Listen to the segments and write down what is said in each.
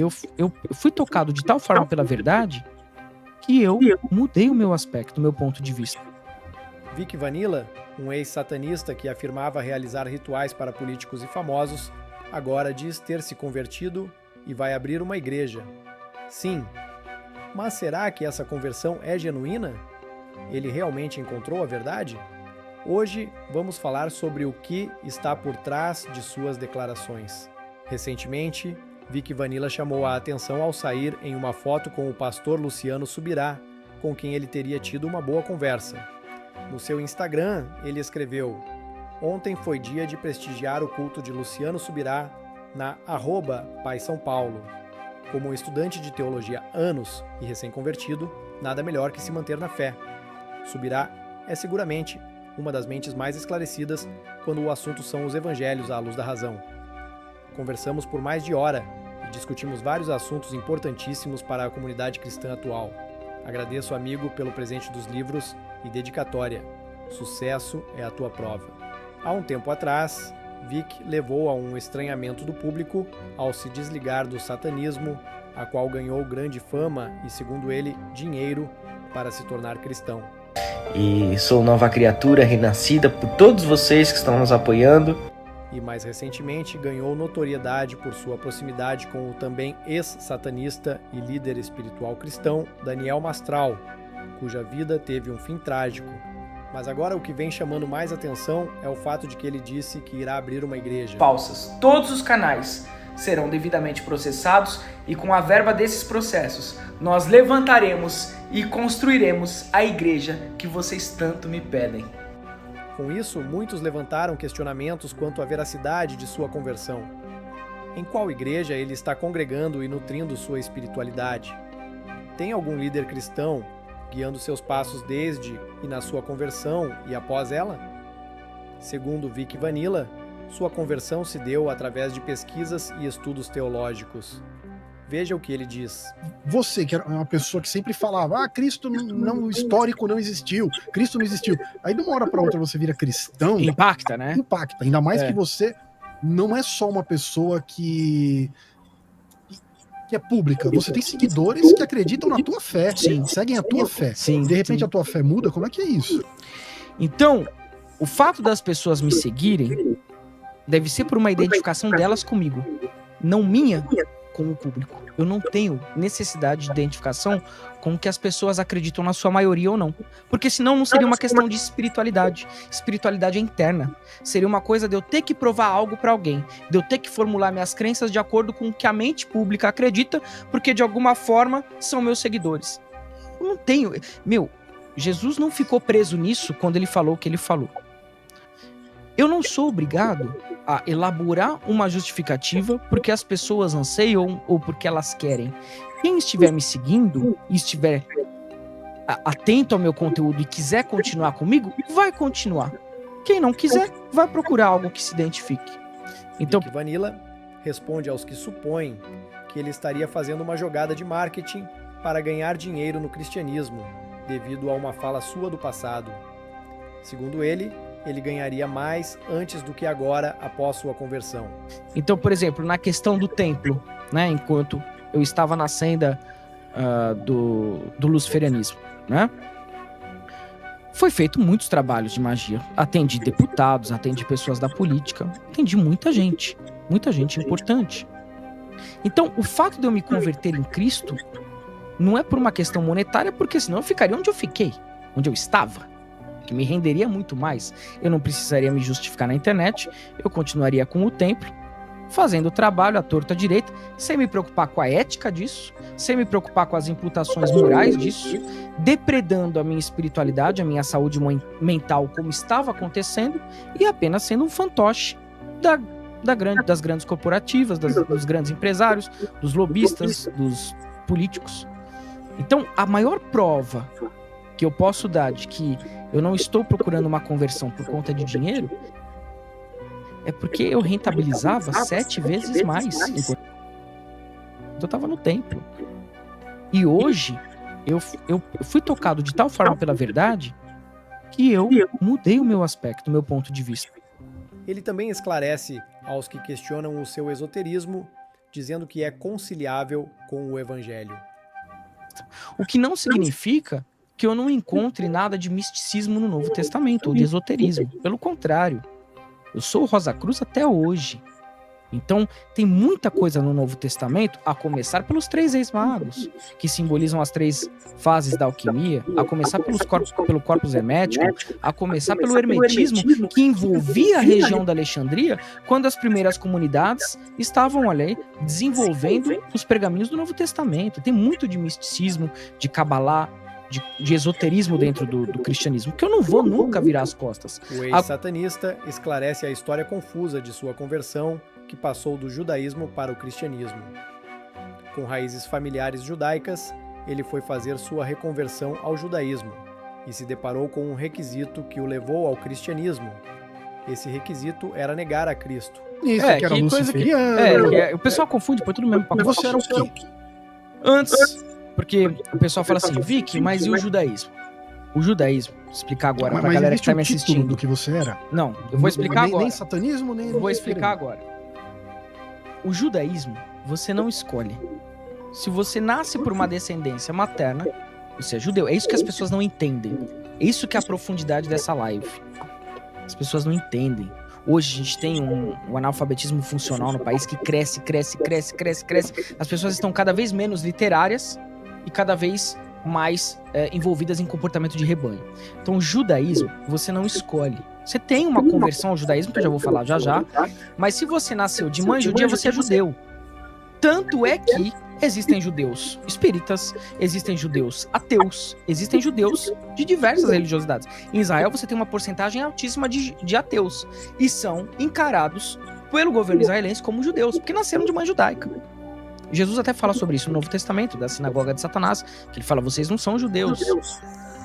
Eu fui tocado de tal forma pela verdade que eu mudei o meu aspecto, o meu ponto de vista. Vic Vanilla, um ex-satanista que afirmava realizar rituais para políticos e famosos, agora diz ter se convertido e vai abrir uma igreja. Sim, mas será que essa conversão é genuína? Ele realmente encontrou a verdade? Hoje vamos falar sobre o que está por trás de suas declarações. Recentemente, Vic Vanilla chamou a atenção ao sair em uma foto com o pastor Luciano Subirá, com quem ele teria tido uma boa conversa. No seu Instagram, ele escreveu: "Ontem foi dia de prestigiar o culto de Luciano Subirá na @PaiSãoPaulo. Como um estudante de teologia há anos e recém-convertido, nada melhor que se manter na fé. Subirá é seguramente uma das mentes mais esclarecidas quando o assunto são os evangelhos à luz da razão. Conversamos por mais de hora e discutimos vários assuntos importantíssimos para a comunidade cristã atual. Agradeço, amigo, pelo presente dos livros e dedicatória. Sucesso é a tua prova." Há um tempo atrás, Vic levou a um estranhamento do público ao se desligar do satanismo, a qual ganhou grande fama e, segundo ele, dinheiro para se tornar cristão. E sou nova criatura, renascida por todos vocês que estão nos apoiando. E mais recentemente ganhou notoriedade por sua proximidade com o também ex-satanista e líder espiritual cristão Daniel Mastral, cuja vida teve um fim trágico. Mas agora o que vem chamando mais atenção é o fato de que ele disse que irá abrir uma igreja. Falsas. Todos os canais serão devidamente processados e com a verba desses processos nós levantaremos e construiremos a igreja que vocês tanto me pedem. Com isso, muitos levantaram questionamentos quanto à veracidade de sua conversão. Em qual igreja ele está congregando e nutrindo sua espiritualidade? Tem algum líder cristão guiando seus passos desde e na sua conversão e após ela? Segundo Vic Vanilla, sua conversão se deu através de pesquisas e estudos teológicos. Veja o que ele diz. Você, que era uma pessoa que sempre falava, Cristo não histórico não existiu, Cristo não existiu. Aí de uma hora para outra você vira cristão. Impacta, né? Impacta. Ainda mais que você não é só uma pessoa que é pública. Você tem seguidores que acreditam na tua fé. Sim. Seguem a tua fé. Sim, de repente sim. a tua fé muda, como é que é isso? Então, o fato das pessoas me seguirem deve ser por uma identificação delas comigo, não minha com o público. Eu não tenho necessidade de identificação com o que as pessoas acreditam na sua maioria ou não. Porque senão não seria uma questão de espiritualidade. Espiritualidade é interna. Seria uma coisa de eu ter que provar algo pra alguém, de eu ter que formular minhas crenças de acordo com o que a mente pública acredita, porque de alguma forma são meus seguidores. Eu não tenho... Jesus não ficou preso nisso quando ele falou o que ele falou. Eu não sou obrigado a elaborar uma justificativa porque as pessoas anseiam ou porque elas querem. Quem estiver me seguindo e estiver atento ao meu conteúdo e quiser continuar comigo, vai continuar. Quem não quiser, vai procurar algo que se identifique. Então, Vic Vanilla responde aos que supõem que ele estaria fazendo uma jogada de marketing para ganhar dinheiro no cristianismo, devido a uma fala sua do passado. Segundo ele ganharia mais antes do que agora após sua conversão. Então, por exemplo, na questão do templo, né, enquanto eu estava na senda do luciferianismo, né, foi feito muitos trabalhos de magia. Atendi deputados, atendi pessoas da política, atendi muita gente importante. Então, o fato de eu me converter em Cristo não é por uma questão monetária, porque senão eu ficaria onde eu fiquei, onde eu estava, que me renderia muito mais. Eu não precisaria me justificar na internet, eu continuaria com o templo, fazendo o trabalho à torta à direita, sem me preocupar com a ética disso, sem me preocupar com as imputações morais disso, depredando a minha espiritualidade, a minha saúde mental como estava acontecendo, e apenas sendo um fantoche das grandes corporativas, dos grandes empresários, dos lobistas, dos políticos. Então, a maior prova que eu posso dar de que eu não estou procurando uma conversão por conta de dinheiro é porque eu rentabilizava 7 vezes mais enquanto eu estava no templo. E hoje eu fui tocado de tal forma pela verdade que eu mudei o meu aspecto, o meu ponto de vista. Ele também esclarece aos que questionam o seu esoterismo dizendo que é conciliável com o evangelho. O que não significa que eu não encontre nada de misticismo no Novo Testamento, ou de esoterismo. Pelo contrário, eu sou o Rosa Cruz até hoje. Então, tem muita coisa no Novo Testamento, a começar pelos 3 reis magos, que simbolizam as 3 fases da alquimia, a começar pelo corpus hermético, a começar pelo hermetismo, que envolvia a região da Alexandria, quando as primeiras comunidades estavam ali desenvolvendo os pergaminhos do Novo Testamento. Tem muito de misticismo, de cabalá, de esoterismo dentro do cristianismo, que eu não vou nunca virar as costas. O ex-satanista esclarece a história confusa de sua conversão, que passou do judaísmo para o cristianismo. Com raízes familiares judaicas, ele foi fazer sua reconversão ao judaísmo e se deparou com um requisito que o levou ao cristianismo. Esse requisito era negar a Cristo. Isso, que era luciferiano. O pessoal confunde, põe tudo no mesmo pacote. Mas você era o quê? Antes, porque o pessoal fala assim, Vicky, mas e o judaísmo? O judaísmo, vou explicar agora pra galera que tá me assistindo. Do que você era? Não, eu vou explicar agora. Nem satanismo, nem... Vou explicar agora. O judaísmo, você não escolhe. Se você nasce por uma descendência materna, você é judeu. É isso que as pessoas não entendem. É isso que é a profundidade dessa live. As pessoas não entendem. Hoje a gente tem um analfabetismo funcional no país que cresce. As pessoas estão cada vez menos literárias e cada vez mais envolvidas em comportamento de rebanho. Então o judaísmo, você não escolhe. Você tem uma conversão ao judaísmo, que eu já vou falar já, mas se você nasceu de mãe judia, você é judeu. Tanto é que existem judeus espíritas, existem judeus ateus, existem judeus de diversas religiosidades. Em Israel você tem uma porcentagem altíssima de ateus, e são encarados pelo governo israelense como judeus, porque nasceram de mãe judaica. Jesus até fala sobre isso no Novo Testamento, da sinagoga de Satanás, que ele fala, vocês não são judeus.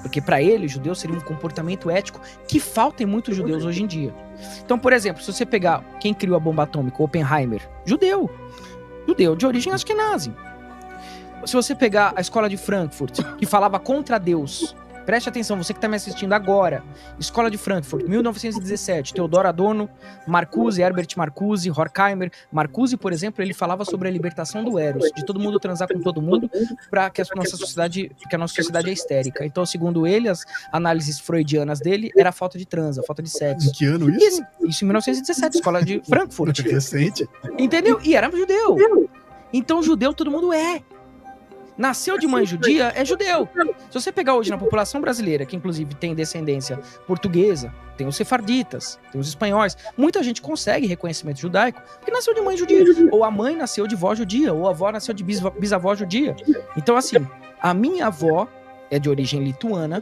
Porque para ele, judeu seria um comportamento ético que falta em muitos judeus hoje em dia. Então, por exemplo, se você pegar quem criou a bomba atômica, Oppenheimer, judeu de origem askenazi. Se você pegar a escola de Frankfurt, que falava contra Deus, preste atenção, você que está me assistindo agora, escola de Frankfurt, 1917, Theodor Adorno, Marcuse, Herbert Marcuse, Horkheimer. Marcuse, por exemplo, ele falava sobre a libertação do Eros, de todo mundo transar com todo mundo, para que a nossa sociedade é histérica. Então, segundo ele, as análises freudianas dele era a falta de transa, a falta de sexo. Em que ano isso? Isso em 1917, escola de Frankfurt. Recente. Entendeu? E era judeu. Então, judeu todo mundo é. Nasceu de mãe judia, é judeu. Se você pegar hoje na população brasileira, que inclusive tem descendência portuguesa, tem os sefarditas, tem os espanhóis, muita gente consegue reconhecimento judaico porque nasceu de mãe judia. Ou a mãe nasceu de vó judia, ou a avó nasceu de bisavó judia. Então, assim, a minha avó é de origem lituana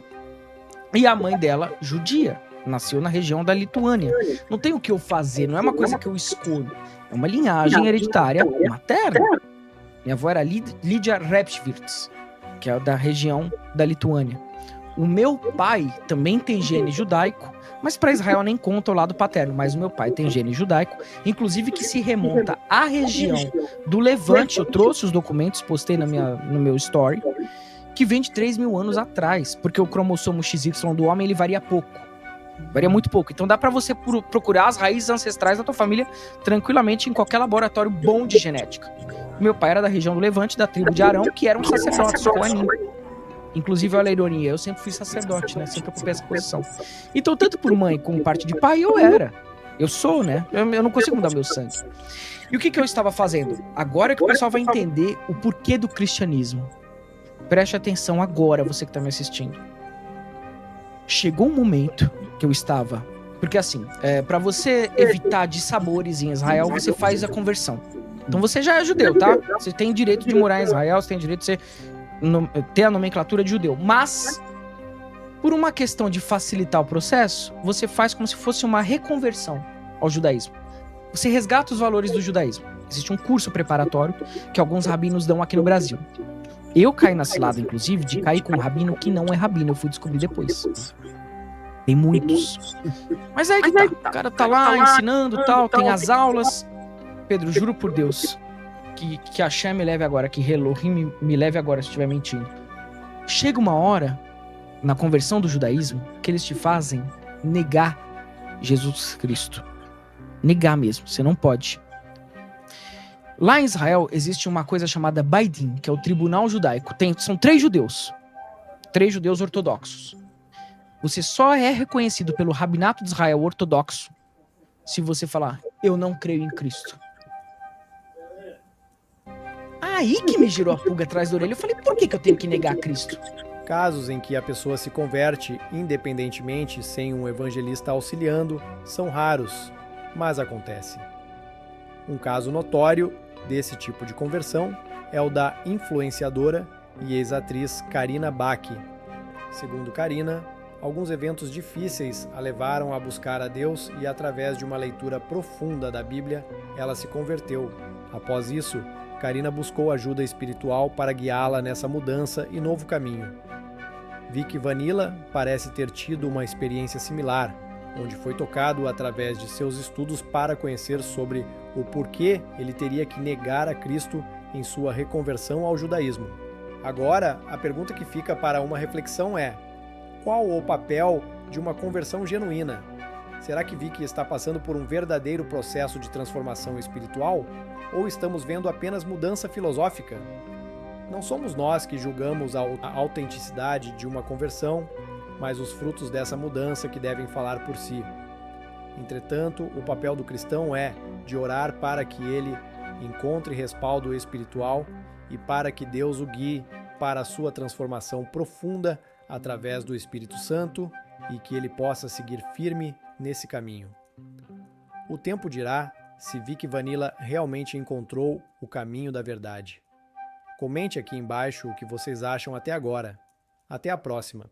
e a mãe dela judia. Nasceu na região da Lituânia. Não tem o que eu fazer, não é uma coisa que eu escolho. É uma linhagem hereditária materna. Minha avó era Lídia Repschwirtz, que é da região da Lituânia. O meu pai também tem gene judaico, mas para Israel nem conta o lado paterno. Mas o meu pai tem gene judaico, inclusive que se remonta à região do Levante. Eu trouxe os documentos, postei no meu story, que vem de 3.000 anos atrás, porque o cromossomo XY do homem ele varia pouco. Varia muito pouco. Então dá pra você procurar as raízes ancestrais da tua família tranquilamente em qualquer laboratório bom de genética. Meu pai era da região do Levante, da tribo de Arão, que eram sacerdotes coanim. Inclusive, olha a ironia, eu sempre fui sacerdote, né? Sempre ocupei essa posição. Então, tanto por mãe como parte de pai, eu era. Eu sou, né? Eu não consigo mudar meu sangue. E o que eu estava fazendo? Agora que o pessoal vai entender o porquê do cristianismo. Preste atenção agora, você que tá me assistindo. Chegou um momento que eu estava... Porque assim, para você evitar dissabores em Israel, você faz a conversão. Então você já é judeu, tá? Você tem direito de morar em Israel, você tem direito de ter a nomenclatura de judeu. Mas, por uma questão de facilitar o processo, você faz como se fosse uma reconversão ao judaísmo. Você resgata os valores do judaísmo. Existe um curso preparatório que alguns rabinos dão aqui no Brasil. Eu caí na cilada, inclusive, de cair com um rabino que não é rabino. Eu fui descobrir depois. Tem muitos. Mas aí que tá. O cara tá lá ensinando e tal, tem as aulas. Pedro, juro por Deus que a Hashem me leve agora, que Elohim me leve agora se eu estiver mentindo. Chega uma hora, na conversão do judaísmo, que eles te fazem negar Jesus Cristo. Negar mesmo, você não pode. Lá em Israel existe uma coisa chamada Baidim, que é o tribunal judaico. São 3 judeus. 3 judeus ortodoxos. Você só é reconhecido pelo Rabinato de Israel ortodoxo se você falar, eu não creio em Cristo. Aí que me girou a pulga atrás da orelha. Eu falei, por que eu tenho que negar Cristo? Casos em que a pessoa se converte independentemente, sem um evangelista auxiliando, são raros, mas acontece. Um caso notório desse tipo de conversão é o da influenciadora e ex-atriz Karina Bach. Segundo Karina, alguns eventos difíceis a levaram a buscar a Deus e, através de uma leitura profunda da Bíblia, ela se converteu. Após isso, Karina buscou ajuda espiritual para guiá-la nessa mudança e novo caminho. Vic Vanilla parece ter tido uma experiência similar, onde foi tocado através de seus estudos para conhecer sobre o porquê ele teria que negar a Cristo em sua reconversão ao judaísmo. Agora, a pergunta que fica para uma reflexão é: qual o papel de uma conversão genuína? Será que Vic está passando por um verdadeiro processo de transformação espiritual? Ou estamos vendo apenas mudança filosófica? Não somos nós que julgamos a autenticidade de uma conversão, mas os frutos dessa mudança que devem falar por si. Entretanto, o papel do cristão é de orar para que ele encontre respaldo espiritual e para que Deus o guie para a sua transformação profunda através do Espírito Santo e que ele possa seguir firme nesse caminho. O tempo dirá se Vic Vanilla realmente encontrou o caminho da verdade. Comente aqui embaixo o que vocês acham até agora. Até a próxima!